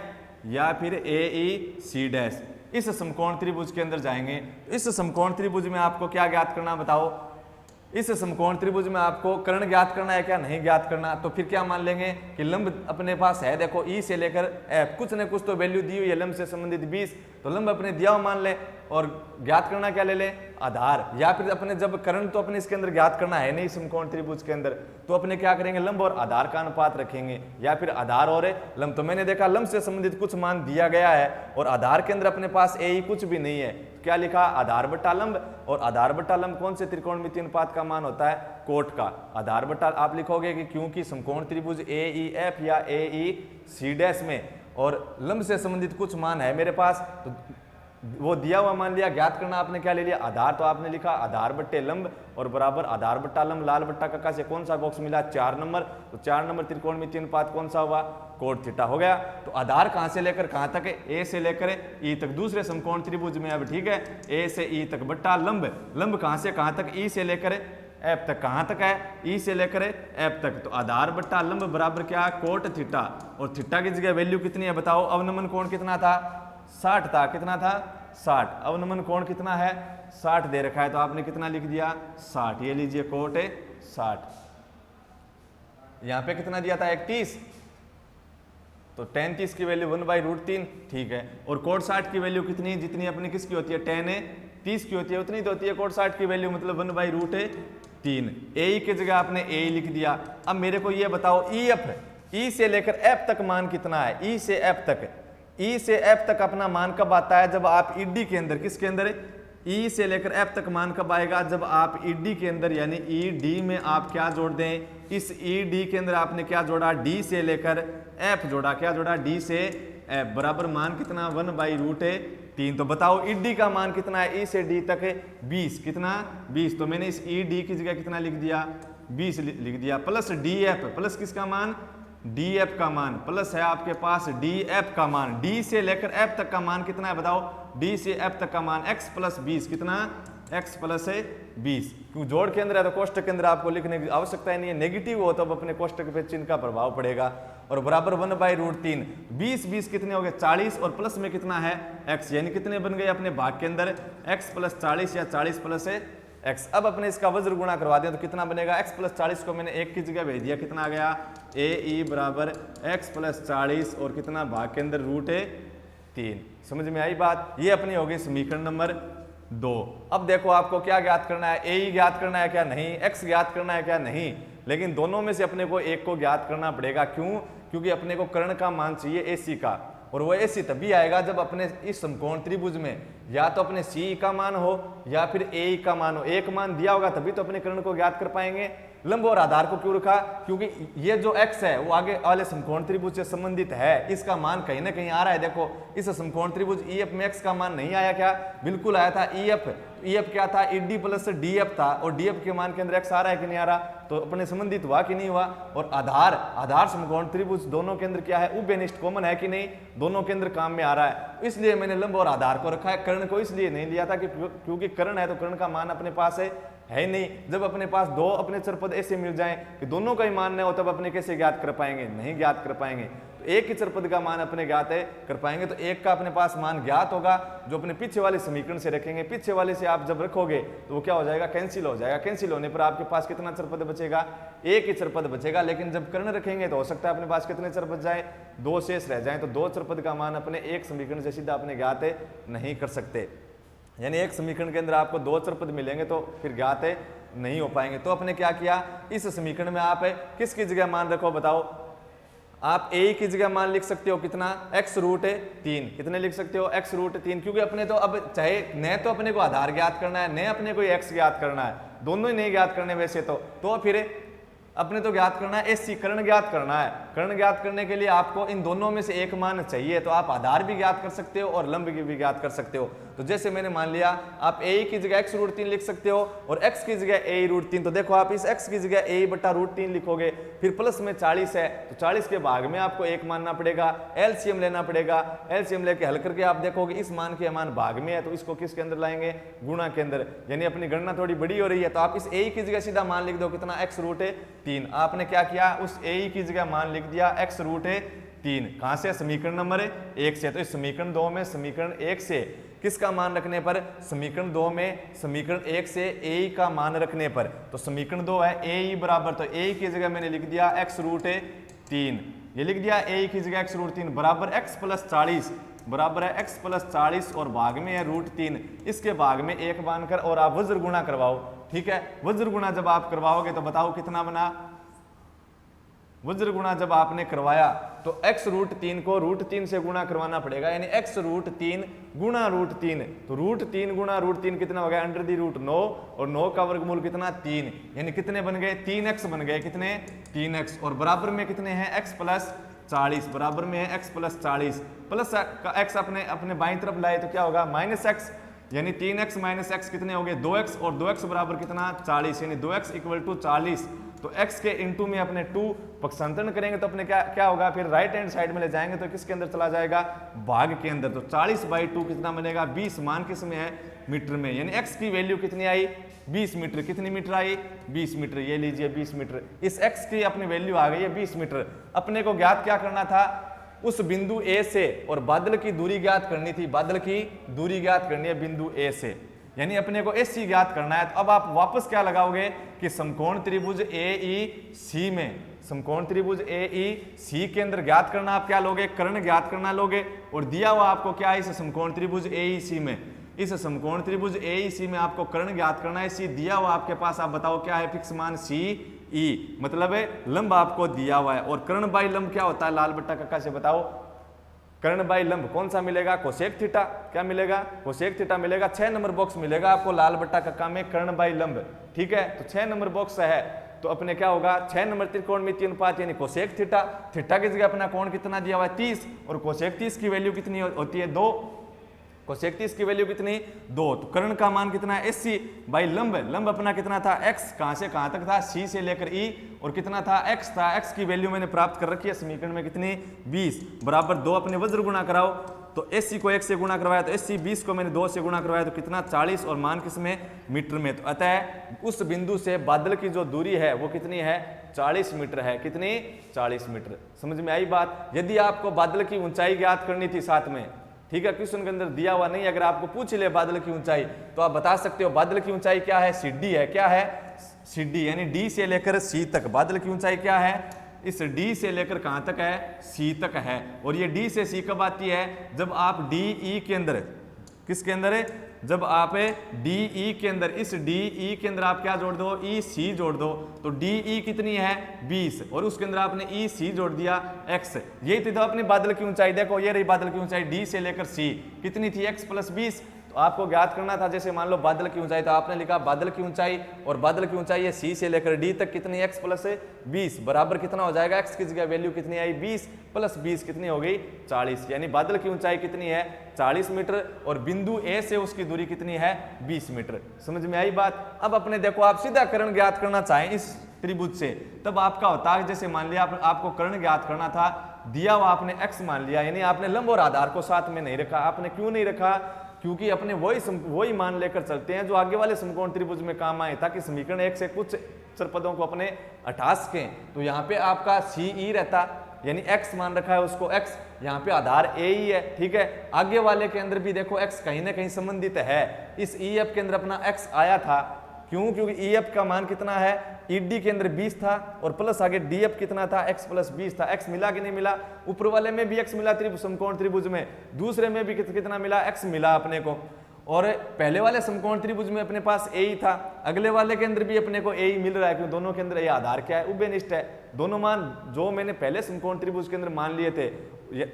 Speaker 1: या फिर AEC', इस समकोण त्रिभुज के अंदर जाएंगे। इस समकोण त्रिभुज में आपको क्या ज्ञात करना बताओ, इस समकोण त्रिभुज में आपको कर्ण ज्ञात करना है क्या, नहीं ज्ञात करना। तो फिर क्या मान लेंगे कि लंब अपने पास है, देखो E से लेकर F, कुछ न कुछ तो वैल्यू दी हुई है लंब से संबंधित 20, तो लंब अपने दिया हुआ मान ले, और ज्ञात करना क्या ले लें, आधार। या फिर अपने जब कर्ण तो अपने इसके अंदर ज्ञात करना है नहीं समकोण त्रिभुज के अंदर, तो अपने क्या करेंगे, लंब और आधार का अनुपात रखेंगे, या फिर आधार और लंब। तो मैंने देखा लंब से संबंधित कुछ मान दिया गया है और आधार के अंदर अपने पास AE कुछ भी नहीं है, क्या लिखा, आधार बट्टा लंब, और आधार बट्टा लंब कौन से त्रिकोणमितीय अनुपात का मान होता है, कोट का। आधार बट्टा आप लिखोगे कि क्योंकि समकोण त्रिभुज AEF या AEC' में और लंब से संबंधित कुछ मान है मेरे पास, तो वो दिया हुआ मान लिया, ज्ञात करना आपने क्या ले लिया, आधार। तो आपने लिखा आधार बट्टे लंब और बराबर आधार बट्टा लंब, लाल बट्टा कक्का से कौन सा बॉक्स मिला, 4 नंबर। तो 4 नंबर त्रिकोणमितीय अनुपात कौन सा हुआ, कोट थीटा हो गया। तो आधार कहां से लेकर कहां तक है, A से लेकर E तक, दूसरे समकोण त्रिभुज में। अब ठीक है, A से E तक बट्टा लंब, लंब कहां से कहां तक, E से लेकर F तक, कहां तक है, E से लेकर F तक। तो आधार बट्टा लंब बराबर क्या, कोट थीटा, और थीटा की जगह वैल्यू कितनी है बताओ, अवनमन कोण कितना था, 60 था, कितना था, 60। अवनमन कोण कितना है, 60 दे रखा है, तो आपने कितना लिख दिया, 60। ये लीजिए कोट 60, यहां पे कितना दिया था, 31, तो tan 30 की वैल्यू 1/√3, ठीक है। और कोट 60 की वैल्यू कितनी, जितनी अपनी किसकी होती है, tan 30 की होती है, उतनी तो होती है कोट 60 की वैल्यू, मतलब 1/√3। AE की जगह आपने AE लिख दिया। अब मेरे को ये बताओ EF, E से लेकर F तक मान कितना है, E से F तक, E से F तक अपना मान कब आता है, जब आप ED के अंदर, किसके अंदर, E से लेकर F तक मान कब आएगा, जब आप ED के अंदर यानी ED में आप क्या जोड़ दें, इस ED के अंदर आपने क्या जोड़ा, D से लेकर F जोड़ा, क्या जोड़ा, D से F, बराबर मान कितना, 1/√3। तो बताओ ED का मान कितना है, E से D तक 20, कितना, 20। तो मैंने इस ED की जगह कितना लिख दिया, 20 लिख दिया, प्लस DF, प्लस किसका मान, DF का मान, प्लस है आपके पास DF का मान। D से लेकर F तक का मान कितना है बताओ, D से F तक का मान x प्लस 20, कितना, x प्लस 20। क्यों जोड़ के अंदर है तो कोष्टक के अंदर आपको लिखने की आवश्यकता ही नहीं है, नेगेटिव हो तो अब अपने कोष्टक पे चिन्ह का प्रभाव पड़ेगा। और बराबर 1/√3, 20 कितने हो गए 40 और प्लस में कितना है x, यानी कितने बन गए अपने भाग के अंदर x प्लस 40 या 40 प्लस x। अब अपने इसका वज्र गुणा करवा दिया तो कितना बनेगा, x प्लस 40 को मैंने 1 की जगह भेज दिया, कितना आ गया AE बराबर x प्लस 40 और कितना भाग के अंदर √3। समझ में आई बात। ये अपनी होगी समीकरण नंबर 2। अब देखो आपको क्या ज्ञात करना है, AE ज्ञात करना है क्या नहीं, x ज्ञात करना है क्या नहीं, लेकिन दोनों में से अपने को एक को ज्ञात करना पड़ेगा। क्यों, क्योंकि अपने को कर्ण का मान चाहिए AC का, और वो AC तभी आएगा जब अपने इस समकोण त्रिभुज में या तो अपने CE का मान हो या फिर AE का मान हो। एक मान दिया होगा तभी तो अपने कर्ण को ज्ञात कर पाएंगे। लंब और आधार को क्यों रखा, क्योंकि ये जो x है वो आगे वाले समकोण त्रिभुज से संबंधित है, इसका मान कहीं ना कहीं आ रहा है। देखो इस समकोण त्रिभुज EF में x का मान नहीं आया क्या, बिल्कुल आया था। EF क्या था, ED प्लस DF था, और DF के मान के अंदर x आ रहा है कि नहीं आ रहा, तो अपने संबंधित हुआ कि नहीं हुआ। और आधार समकोण त्रिभुज दोनों के अंदर क्या है, उभयनिष्ठ कॉमन है कि नहीं, दोनों के अंदर काम में आ रहा है। इसलिए मैंने लंब और आधार को रखा है, कर्ण को इसलिए नहीं लिया था कि क्योंकि कर्ण है तो कर्ण का मान अपने पास है ही नहीं। जब अपने पास दो अपने चरपद ऐसे मिल जाएं कि दोनों का ही मान है हो, तब अपने कैसे ज्ञात कर पाएंगे, नहीं ज्ञात कर पाएंगे। तो एक ही चरपद का मान अपने ज्ञात है कर पाएंगे, तो एक का अपने पास मान ज्ञात होगा जो अपने पीछे वाले समीकरण से रखेंगे। पीछे वाले से आप जब रखोगे तो वो क्या हो जाएगा, कैंसिल हो जाएगा। कैंसिल होने पर आपके पास कितना चरपद बचेगा, एक ही चरपद बचेगा। लेकिन जब कर्ण रखेंगे तो हो सकता है अपने पास कितने चरपद जाए, 2 शेष रह जाए, तो 2 चरपद का मान अपने एक समीकरण से सीधा अपने ज्ञात नहीं कर सकते। यानी एक समीकरण के अंदर आपको 2 चरपद मिलेंगे तो फिर ज्ञात नहीं हो पाएंगे। तो अपने क्या किया, इस समीकरण में आप किसकी जगह मान रखो बताओ, आप a की जगह मान लिख सकते हो कितना, x√3। कितने लिख सकते हो, x√3, क्योंकि अपने तो अब चाहे न तो अपने को आधार ज्ञात करना है, न अपने को x ज्ञात करना है, दोनों ही नहीं ज्ञात करने वैसे तो फिर अपने तो ज्ञात करना है AC, कर्ण ज्ञात करना है। कर्ण ज्ञात करने के लिए आपको इन दोनों में से एक मान चाहिए, तो आप आधार भी ज्ञात कर सकते हो और लंब भी ज्ञात कर सकते हो। तो जैसे मैंने मान लिया, आप AE की जगह x√3 लिख सकते हो और x की जगह AE√3। तो देखो आप इस x की जगह AE/√3 लिखोगे, फिर प्लस में 40 है तो 40 के भाग में आपको एक मानना पड़ेगा, LCM लेना पड़ेगा। LCM लेके हल करके आप देखोगे इस मान के मान भाग में है, तो इसको किसके अंदर लाएंगे, गुणा के अंदर। यानी अपनी गणना थोड़ी बड़ी हो रही है, तो आप इस AE की जगह सीधा मान लिख दो कितना, x√3। आपने क्या किया, उस AE की जगह मान लिख दिया x√3। कहां से, समीकरण नंबर 1 से। तो इस समीकरण 2 में समीकरण 1 से किसका मान रखने पर, समीकरण 2 में समीकरण 1 से AE का मान रखने पर, तो समीकरण 2 है AE बराबर, तो AE की जगह मैंने लिख दिया x√3। ये लिख दिया AE की जगह x√3 बराबर x प्लस 40, बराबर है x प्लस 40 और भाग में है √3। इसके भाग में एक मानकर और आप वज्र गुणा करवाओ। ठीक है, वज्र गुणा जब आप करवाओगे तो बताओ कितना बना, वज्र गुणा जब आपने करवाया तो x√3 को √3 से गुणा करवाना पड़ेगा, यानी x√3 गुणा √3। तो √3 गुणा √3 कितना हो गया, √9, और 9 का वर्गमूल कितना, 3। यानी कितने बन गए, 3x बन गए, कितने, 3x। और बराबर में कितने हैं, x प्लस 40, बराबर में है x प्लस 40। प्लस का x अपने बाईं तरफ लाए तो क्या होगा, -x, यानी 3x माइनस x कितने हो गए, 2x, और 2x बराबर कितना, 40, यानी 2x = 40। तो x के इंटू में अपने 2 पक्षांतरण करेंगे तो अपने क्या होगा, फिर राइट हैंड साइड में ले जाएंगे तो किसके अंदर चला जाएगा, भाग के अंदर। तो 40/2 कितना बनेगा, 20। मान किस में है, मीटर में। यानी x की वैल्यू कितनी आई, 20 मीटर। कितनी मीटर आई, 20 मीटर। ये लीजिए 20 मीटर। इस x की अपनी वैल्यू आ गई है 20 मीटर। अपने को ज्ञात क्या करना था, उस बिंदु A से और बादल की दूरी ज्ञात करनी थी। बादल की दूरी ज्ञात करनी है बिंदु A से, यानी अपने को AC ज्ञात करना है। तो अब आप वापस क्या लगाओगे कि समकोण त्रिभुज AEC में, समकोण त्रिभुज AEC के अंदर ज्ञात करना आप क्या लोगे, कर्ण ज्ञात करना लोगे। और दिया हुआ आपको क्या है, इस समकोण त्रिभुज AEC में, इस समकोण त्रिभुज AEC में आपको कर्ण ज्ञात करना है। C दिया हुआ आपके पास, आप बताओ क्या है, फिक्स मान CE, मतलब है लंब आपको दिया हुआ है। और कर्ण बाई लंब क्या होता है, लाल बट्टा कक्का से बताओ, कर्ण बाई लंब कौन सा मिलेगा, कोसेक थीटा। क्या मिलेगा, कोसेक थीटा मिलेगा। 6 नंबर बॉक्स मिलेगा आपको लाल बट्टा कक्का में, कर्ण बाई लंब। ठीक है, तो 6 नंबर बॉक्स है, तो अपने क्या होगा, 6 नंबर त्रिकोणमितीय अनुपात यानी कोसेक थीटा। थीटा की जगह अपना कोण कितना दिया हुआ है, 30, और कोसेक 30 की वैल्यू कितनी होती है, 2। कोसेक 30 की वैल्यू कितनी, 2। तो कर्ण का मान कितना है, AC बाई लंब। लंब अपना कितना था, x, कहां से कहां तक था, C से लेकर E, और कितना था, x था। x की वैल्यू मैंने प्राप्त कर रखी है समीकरण में, कितनी, 20, बराबर 2। अपने वज्र गुणा कराओ, तो एस सी को 1 से गुणा करवाया तो एस सी 20 को मैंने 2 से गुणा करवाया तो कितना 40 और मान किसमें मीटर में। तो अतः उस बिंदु से बादल की जो दूरी है वो कितनी है 40 मीटर है। कितनी 40 मीटर। समझ में आई बात। यदि आपको बादल की ऊंचाई ज्ञात करनी थी साथ में, ठीक है, क्वेश्चन के अंदर दिया हुआ नहीं, अगर आपको पूछ ले बादल की ऊंचाई तो आप बता सकते हो बादल की ऊंचाई क्या है सीडी है। क्या है सीडी, यानी डी से लेकर सी तक बादल की ऊंचाई क्या है, इस डी से लेकर कहां तक है सी तक है। और ये डी से सी कब आती है, जब आप डी ई के अंदर, किसके अंदर है, जब आप डी ई के अंदर, इस डी ई के अंदर आप क्या जोड़ दो ई सी जोड़ दो तो डी ई कितनी है 20 और उसके अंदर आपने ई सी जोड़ दिया x। यही थी तो अपनी बादल की ऊंचाई। देखो ये रही बादल की ऊंचाई डी से लेकर सी कितनी थी x + 20। तो आपको ज्ञात करना था, जैसे मान लो बादल की ऊंचाई, तो आपने लिखा बादल की ऊंचाई और बादल की ऊंचाई है सी से लेकर डी तक कितनी x + 20 बराबर कितना हो जाएगा, x की जगह वैल्यू कितनी आई 20 + 20 कितनी हो गई 40। यानी बादल की ऊंचाई कितनी है 40 मीटर और बिंदु ए से उसकी दूरी कितनी है 20 मीटर। समझ में आई बात। अब अपने देखो आप सीधा कर्ण ज्ञात करना चाहें इस त्रिभुज से, तब आपका होता है, जैसे मान लिया आपको कर्ण ज्ञात करना था, दिया हुआ आपने x मान लिया, यानी आपने लंब और आधार को साथ में नहीं रखा। आपने क्यों नहीं रखा, क्योंकि अपने वही मान लेकर चलते हैं जो आगे वाले समकोण त्रिभुज में काम आए, ताकि समीकरण 1 से कुछ चरपदों को अपने हटा सकें। तो यहाँ पे आपका सी ई रहता, यानी x मान रखा है उसको x, यहाँ पे आधार ए ही है, ठीक है। आगे वाले के अंदर भी देखो x कहीं ना कहीं संबंधित है। इस ई एफ के अंदर अपना x आया था, क्यों, क्योंकि ई एफ का मान कितना है ईडी के अंदर 20 था और प्लस आगे डी एफ कितना था x + 20 था। x मिला कि नहीं मिला, ऊपर वाले में भी x मिला त्रिभुज समकोण त्रिभुज में, दूसरे में भी कितना मिला x मिला अपने को। और पहले वाले समकोण त्रिभुज में अपने पास ए ही था, अगले वाले के अंदर भी अपने को ए ही मिल रहा है, क्योंकि दोनों के अंदर ये आधार क्या है उभयनिष्ठ है। दोनों मान जो मैंने पहले समकोण त्रिभुज के अंदर मान लिए थे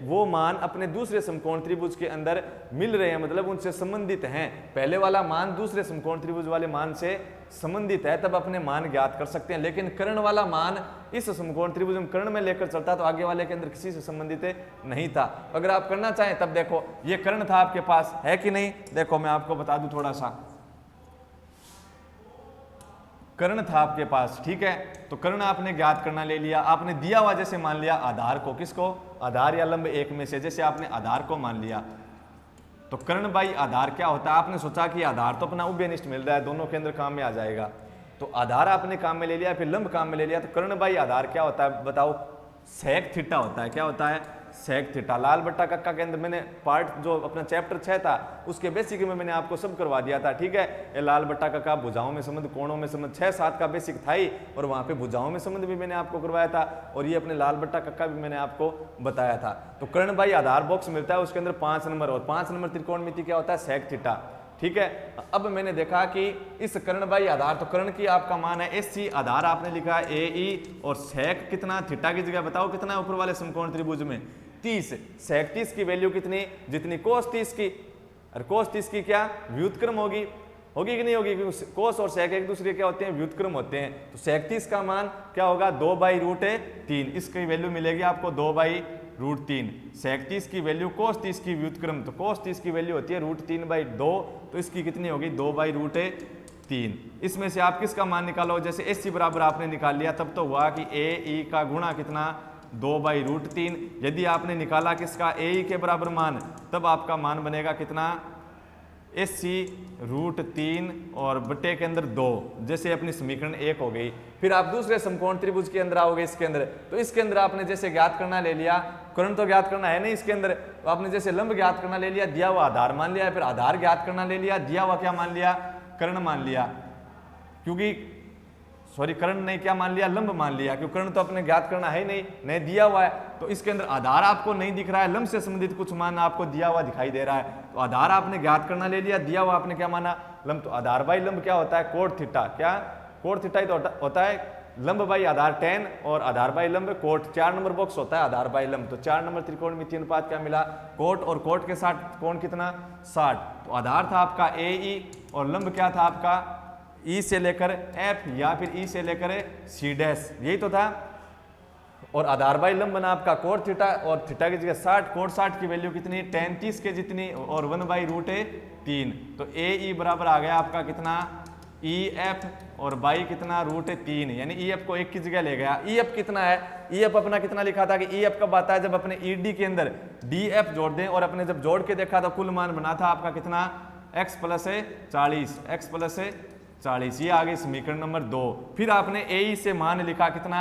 Speaker 1: वो मान अपने दूसरे समकोण त्रिभुज के अंदर मिल रहे हैं, मतलब उनसे संबंधित हैं। पहले वाला मान दूसरे समकोण त्रिभुज वाले मान से संबंधित है, तब अपने मान ज्ञात कर सकते हैं। लेकिन कर्ण वाला मान इस समकोण त्रिभुज में कर्ण में लेकर चलता तो आगे वाले के अंदर किसी से संबंधित नहीं था। अगर आप करना चाहें तब देखो ये कर्ण था आपके पास है कि नहीं, देखो मैं आपको बता दूं थोड़ा सा, कर्ण था आपके पास, ठीक है। तो कर्ण आपने ज्ञात करना ले लिया, आपने दिया हुआ जैसे मान लिया आधार को, किसको, आधार या लंब एक में से, जैसे आपने आधार को मान लिया तो कर्ण बाई आधार क्या होता है, आपने सोचा कि आधार तो अपना उभयनिष्ठ मिल रहा है, दोनों के अंदर काम में आ जाएगा, तो आधार आपने काम में ले लिया, फिर लंब काम में ले लिया, तो कर्ण बाई आधार क्या होता है बताओ, सेक थीटा होता है। क्या होता है, सेक थीटा। लाल बट्टा कक्का के अंदर मैंने पार्ट जो अपना चैप्टर 6 था उसके बेसिक में मैंने आपको सब करवा दिया था, ठीक है। ये लाल बट्टा कक्का, भुजाओं में संबंध, कोणों में संबंध, 6-7 का बेसिक था ही, और वहाँ पे भुजाओं में संबंध भी मैंने आपको करवाया था, और ये अपने लाल बट्टा कक्का भी मैंने आपको बताया था। तो कर्ण बाई आधार बॉक्स मिलता है, उसके अंदर 5 नंबर, और 5 नंबर त्रिकोणमिति क्या होता है, सेक थीटा, ठीक है। अब मैंने देखा कि इस कर्ण बाई आधार, तो कर्ण की आपका मान है एस सी, आधार आपने लिखा है ए ई, और सेक कितना, थीटा की जगह बताओ कितना है ऊपर वाले समकोण त्रिभुज में 30। सेक 30 की वैल्यू कितनी, जितनी कोस 30 की, और कोस 30 की क्या व्युत्क्रम होगी कि नहीं होगी, क्योंकि कोस और सेक एक दूसरे क्या होते हैं, व्युत्क्रम होते हैं। तो सेक 30 का मान क्या होगा 2/√3, इसकी वैल्यू मिलेगी आपको 2/√3। सेक 30 की वैल्यू कोस 30 की व्युत्क्रम, तो कोस 30 की वैल्यू होती है √3/2, तो इसकी कितनी होगी 2/√3। इसमें से आप किसका मान निकालो, जैसे एस सी बराबर आपने निकाल लिया, तब तो हुआ कि ए ई का गुणा कितना 2/√3। यदि आपने निकाला किसका ए ई के बराबर मान, तब आपका मान बनेगा कितना एस सी √3 और बट्टे के अंदर 2, जैसे अपनी समीकरण 1 हो गई। फिर आप दूसरे समकोण त्रिभुज के अंदर आओगे, इसके अंदर, तो इसके अंदर आपने जैसे ज्ञात करना ले लिया, कर्ण तो ज्ञात करना है नहीं इसके अंदर, तो आपने जैसे लंब ज्ञात करना ले लिया, दिया हुआ आधार मान लिया, फिर आधार ज्ञात करना ले लिया, दिया हुआ क्या मान लिया, कर्ण मान लिया, क्योंकि सॉरी कर्ण नहीं, क्या मान लिया, लंब मान लिया, क्योंकि कर्ण तो अपने ज्ञात करना है ही नहीं दिया हुआ है। तो इसके अंदर आधार आपको नहीं दिख रहा है, लंब से संबंधित कुछ मान आपको दिया हुआ दिखाई दे रहा है, तो आधार आपने ज्ञात करना ले लिया, दिया हुआ आपने क्या माना, लंब। तो आधार बाई लंब क्या होता है, कोट थीटा, क्या कोट थीटा ही तो होता है, लंब बाई आधार 10 और आधार बाई लंब कोट, 4 नंबर बॉक्स होता है आधार बाई लंब। तो 4 नंबर त्रिकोणमितीय अनुपात क्या मिला, कोट, और कोट के साथ कोण कितना 60। तो आधार था आपका ए ई और लंब क्या था आपका ई से लेकर एफ या फिर ई से लेकर सी डैश, यही तो था। और आधार बाई लंब बना आपका कोट थीटा, और थीटा की जगह 60, कोट 60 की वैल्यू कितनी 33 के जितनी, और 1/√3। तो ए ई बराबर आ गया आपका कितना ई एफ और बाई कितना √3, यानी ई एफ को एक की जगह ले गया। ई एफ कितना है, ई एफ अपना कितना लिखा था कि ई एफ कब आता है जब अपने ई डी के अंदर डी एफ जोड़ दें, और अपने जब जोड़ के देखा तो कुल मान बना था आपका कितना x + 40, x + 40। ये आ गई समीकरण नंबर 2। फिर आपने ए ई से मान लिखा कितना,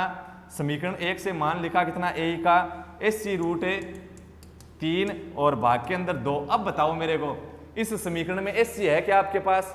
Speaker 1: समीकरण 1 से मान लिखा कितना ए ई का AC √3 और भाग के अंदर 2। अब बताओ मेरे को इस समीकरण में AC है क्या आपके पास?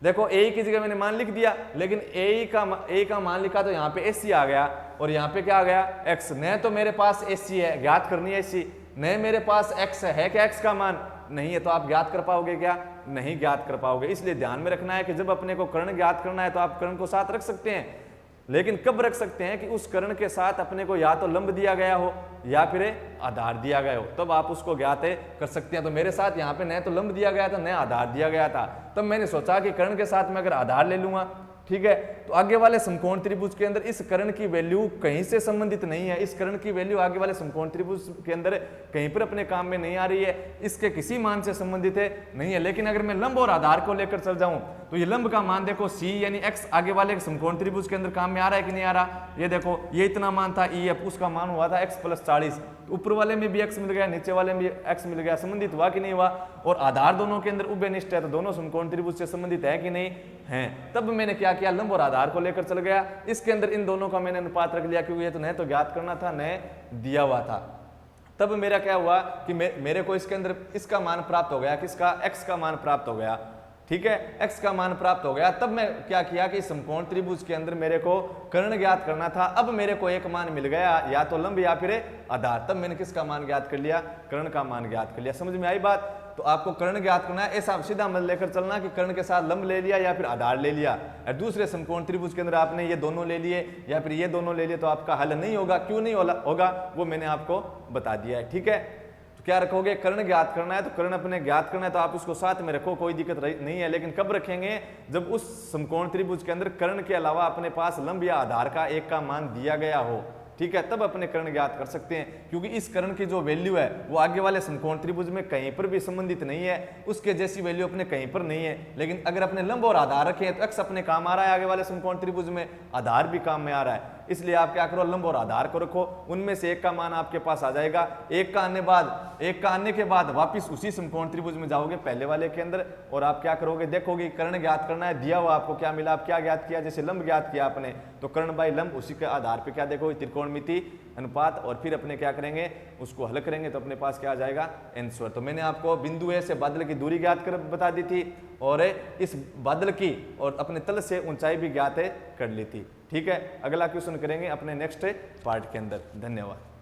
Speaker 1: देखो ए की जगह मैंने मान लिख दिया, लेकिन ए का मान लिखा तो यहाँ पे AC आ गया, और यहाँ पे क्या आ गया x। न तो मेरे पास AC है, ज्ञात करनी है AC, न मेरे पास x है क्या x का मान? नहीं है। तो आप ज्ञात कर पाओगे क्या? नहीं ज्ञात कर पाओगे। इसलिए ध्यान में रखना है कि जब अपने को कर्ण ज्ञात करना है तो आप कर्ण को साथ रख सकते हैं, लेकिन कब रख सकते हैं कि उस कर्ण के साथ अपने को या तो लंब दिया गया हो या फिर आधार दिया गया हो, तब आप उसको ज्ञात कर सकते हैं। तो मेरे साथ यहाँ पे न तो लंब दिया गया था न आधार दिया गया था, तब मैंने सोचा कि कर्ण के साथ में अगर आधार ले लूंगा, ठीक है, तो आगे वाले समकोण त्रिभुज के अंदर इस कर्ण की वैल्यू कहीं से संबंधित नहीं है। इस कर्ण की वैल्यू आगे वाले समकोण त्रिभुज के अंदर कहीं पर अपने काम में नहीं आ रही है, इसके किसी मान से संबंधित है नहीं है। लेकिन अगर मैं लंब और आधार को लेकर चल जाऊं तो ये लंब का मान देखो c यानी x आगे वाले समकोण त्रिभुज के अंदर काम में आ रहा है कि नहीं आ रहा? ये देखो ये इतना मान था ई एफ, उसका मान हुआ था x + 40, तो ऊपर वाले में भी x मिल गया, नीचे वाले में भी x मिल गया, संबंधित हुआ कि नहीं हुआ? और आधार दोनों के अंदर उभयनिष्ठ है, तो दोनों समकोण त्रिभुज से संबंधित है कि नहीं है? तब मैंने क्या किया, लंब और आधार को लेकर चल गया। इसके अंदर इन दोनों का मैंने अनुपात रख लिया, क्योंकि ये तो न तो ज्ञात करना था न दिया हुआ था। तब मेरा क्या हुआ कि मेरे को इसके अंदर इसका मान प्राप्त हो गया, किसका? x का मान प्राप्त हो गया, ठीक है, x का मान प्राप्त हो गया। तब मैं क्या किया कि समकोण त्रिभुज के अंदर मेरे को कर्ण ज्ञात करना था। अब मेरे को एक मान मिल गया, या तो लंब या फिर आधार। तब मैंने किसका मान ज्ञात कर लिया? कर्ण का मान ज्ञात कर लिया। समझ में आई बात? तो आपको कर्ण ज्ञात करना है, ऐसा सीधा मत लेकर चलना कि कर्ण के साथ लंब ले लिया या फिर आधार ले लिया, और दूसरे समकोण त्रिभुज के अंदर आपने ये दोनों ले लिए या फिर ये दोनों ले लिए, तो आपका हल नहीं होगा। क्यों नहीं होगा वो मैंने आपको बता दिया है, ठीक है। तो क्या रखोगे? कर्ण ज्ञात करना है, तो कर्ण अपने ज्ञात करना है तो आप उसको साथ में रखो, कोई दिक्कत नहीं है। लेकिन कब रखेंगे? जब उस समकोण त्रिभुज के अंदर कर्ण के अलावा अपने पास लंब या आधार का एक का मान दिया गया हो, ठीक है, तब अपने कर्ण ज्ञात कर सकते हैं। क्योंकि इस कर्ण की जो वैल्यू है वो आगे वाले समकोण त्रिभुज में कहीं पर भी संबंधित नहीं है, उसके जैसी वैल्यू अपने कहीं पर नहीं है। लेकिन अगर अपने लंब और आधार रखें तो x अपने काम आ रहा है, आगे वाले समकोण त्रिभुज में आधार भी काम में आ रहा है। इसलिए आप क्या करो, लंब और आधार को रखो, उनमें से एक का मान आपके पास आ जाएगा। एक का आने के बाद वापिस उसी समकोण त्रिभुज में जाओगे पहले वाले के अंदर, और आप क्या करोगे, देखोगे कर्ण ज्ञात करना है, दिया हुआ आपको क्या मिला, आप क्या ज्ञात किया? जैसे लंब ज्ञात किया आपने, तो कर्ण बाई लंब, उसी के आधार पे क्या देखोगे, त्रिकोणमिति अनुपात, और फिर अपने क्या करेंगे, उसको हल करेंगे तो अपने पास क्या आ जाएगा? आंसर। तो मैंने आपको बिंदु ए से बादल की दूरी ज्ञात कर बता दी थी, और इस बादल की और अपने तल से ऊंचाई भी ज्ञात कर ली थी, ठीक है। अगला क्वेश्चन करेंगे अपने नेक्स्ट पार्ट के अंदर। धन्यवाद।